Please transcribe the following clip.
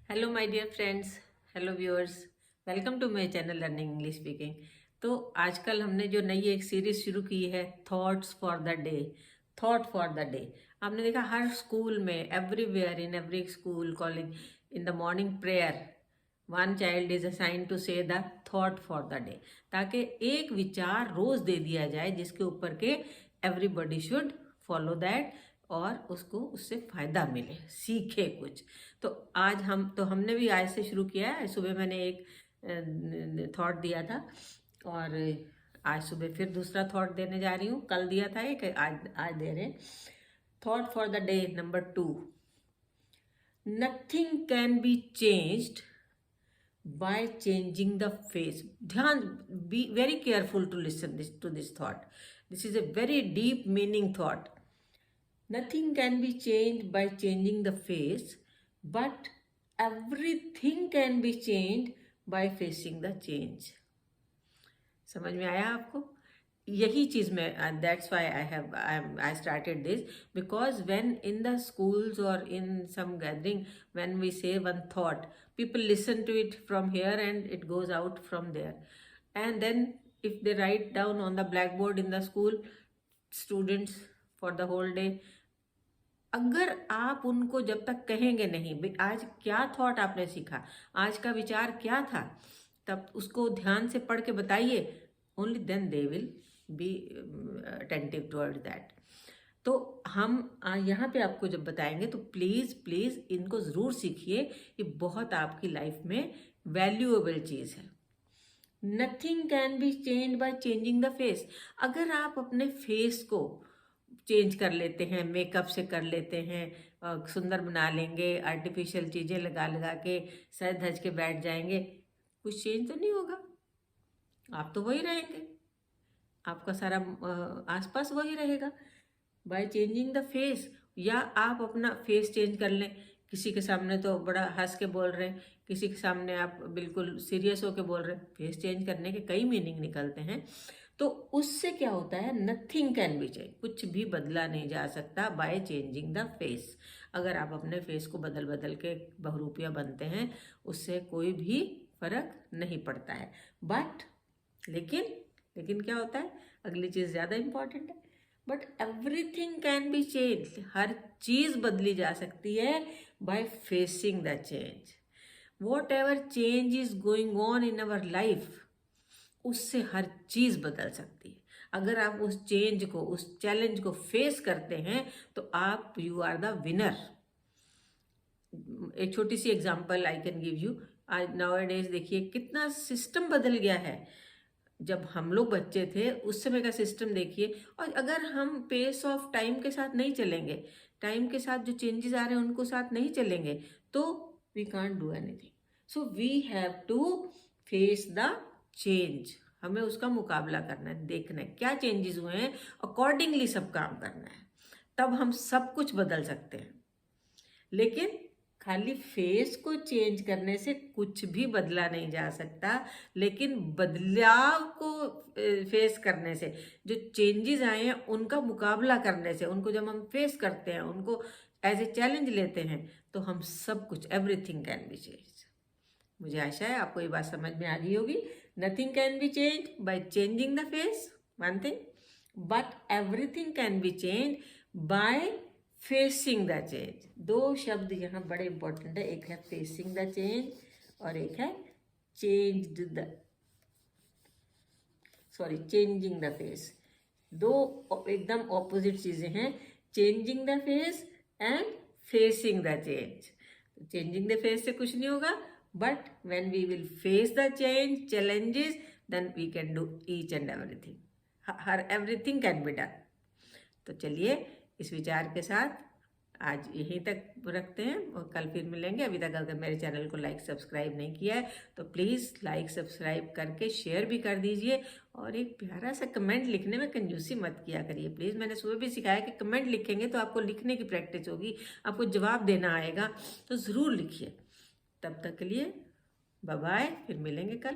Hello my dear friends, hello viewers, welcome to my channel learning English speaking. तो आजकल हमने जो नई एक सीरीज शुरू की है, thoughts for the day. Thought for the day आपने देखा हर स्कूल में, everywhere, in every school, college, in the morning prayer one child is assign to say the thought for the day, ताकि एक विचार रोज दे दिया जाए जिसके ऊपर के एवरीबडी शुड फॉलो दैट और उसको उससे फायदा मिले, सीखे कुछ। तो हमने भी आज से शुरू किया है। सुबह मैंने एक थॉट दिया था और आज सुबह फिर दूसरा थॉट देने जा रही हूँ। कल दिया था एक, आज दे रहे। Thought for the day number 2, nothing can be changed by changing the face. ध्यान, be very careful to listen to this thought. This is a very deep meaning thought. Nothing can be changed by changing the face, but everything can be changed by facing the change. समझ में आया आपको? यही चीज में, that's why I started this, because when in the schools और इन सम gathering, when we से one thought, people listen to it from here and it goes out from there, and then if they write down on the blackboard in the school, students, for the whole day, अगर आप उनको जब तक कहेंगे नहीं भाई आज क्या थॉट आपने सीखा, आज का विचार क्या था, तब उसको ध्यान से पढ़ के बताइए, only then they will be attentive toward that. तो हम यहाँ पे आपको जब बताएंगे तो प्लीज़ प्लीज़ इनको ज़रूर सीखिए, ये बहुत आपकी लाइफ में वैल्यूएबल चीज़ है। Nothing can be change by changing the face. अगर आप अपने फेस को चेंज कर लेते हैं, मेकअप से कर लेते हैं, सुंदर बना लेंगे, आर्टिफिशियल चीज़ें लगा लगा के सज धज के बैठ जाएंगे, कुछ चेंज तो नहीं होगा। आप तो वही रहेंगे, आपका सारा आसपास वही रहेगा। बाय चेंजिंग द फेस, या आप अपना फेस चेंज कर लें। किसी के सामने तो बड़ा हंस के बोल रहे हैं, किसी के सामने आप बिल्कुल सीरियस होके बोल रहे हैं। फेस चेंज करने के कई मीनिंग निकलते हैं। तो उससे क्या होता है, नथिंग कैन बी चेंज, कुछ भी बदला नहीं जा सकता बाय चेंजिंग द फेस। अगर आप अपने फेस को बदल बदल के बहुरूपिया बनते हैं, उससे कोई भी फर्क नहीं पड़ता है। बट लेकिन क्या होता है, अगली चीज़ ज़्यादा इंपॉर्टेंट है, but everything can be change, हर चीज़ बदली जा सकती है by facing the change. Whatever change is going on in our life, उससे हर चीज़ बदल सकती है। अगर आप उस चेंज को, उस चैलेंज को फेस करते हैं तो आप, यू आर द विनर। एक छोटी सी example I can give you. आज नाउ डेज देखिए कितना सिस्टम बदल गया है। जब हम लोग बच्चे थे उस समय का सिस्टम देखिए, और अगर हम पेस ऑफ टाइम के साथ नहीं चलेंगे, टाइम के साथ जो चेंजेस आ रहे हैं उनको साथ नहीं चलेंगे, तो we can't do anything. So we have to face the change. हमें उसका मुकाबला करना है, देखना है क्या चेंजेस हुए हैं, अकॉर्डिंगली सब काम करना है, तब हम सब कुछ बदल सकते हैं। लेकिन खाली फेस को चेंज करने से कुछ भी बदला नहीं जा सकता, लेकिन बदलाव को फेस करने से, जो चेंजेस आए हैं उनका मुकाबला करने से, उनको जब हम फेस करते हैं, उनको एज ए चैलेंज लेते हैं, तो हम सब कुछ, एवरीथिंग कैन बी चेंज। मुझे आशा है आपको ये बात समझ में आ गई होगी। Nothing can be change by changing the face, one thing, but everything can be change bye facing the change. दो शब्द यहाँ बड़े इंपॉर्टेंट है, एक है फेसिंग द चेंज और एक है चेंजिंग द फेस। दो एकदम ऑपोजिट चीजें हैं, changing the face and facing the change. Changing the face से कुछ नहीं होगा, but when we will face the change, challenges, then we can do each and everything, हर एवरीथिंग कैन बी डन। तो चलिए इस विचार के साथ आज यहीं तक रखते हैं और कल फिर मिलेंगे। अभी तक अगर मेरे चैनल को लाइक सब्सक्राइब नहीं किया है तो प्लीज़ लाइक सब्सक्राइब करके शेयर भी कर दीजिए, और एक प्यारा सा कमेंट लिखने में कंजूसी मत किया करिए प्लीज़। मैंने सुबह भी सिखाया कि कमेंट लिखेंगे तो आपको लिखने की प्रैक्टिस होगी, आपको जवाब देना आएगा, तो ज़रूर लिखिए। तब तक के लिए बाय बाय, फिर मिलेंगे कल।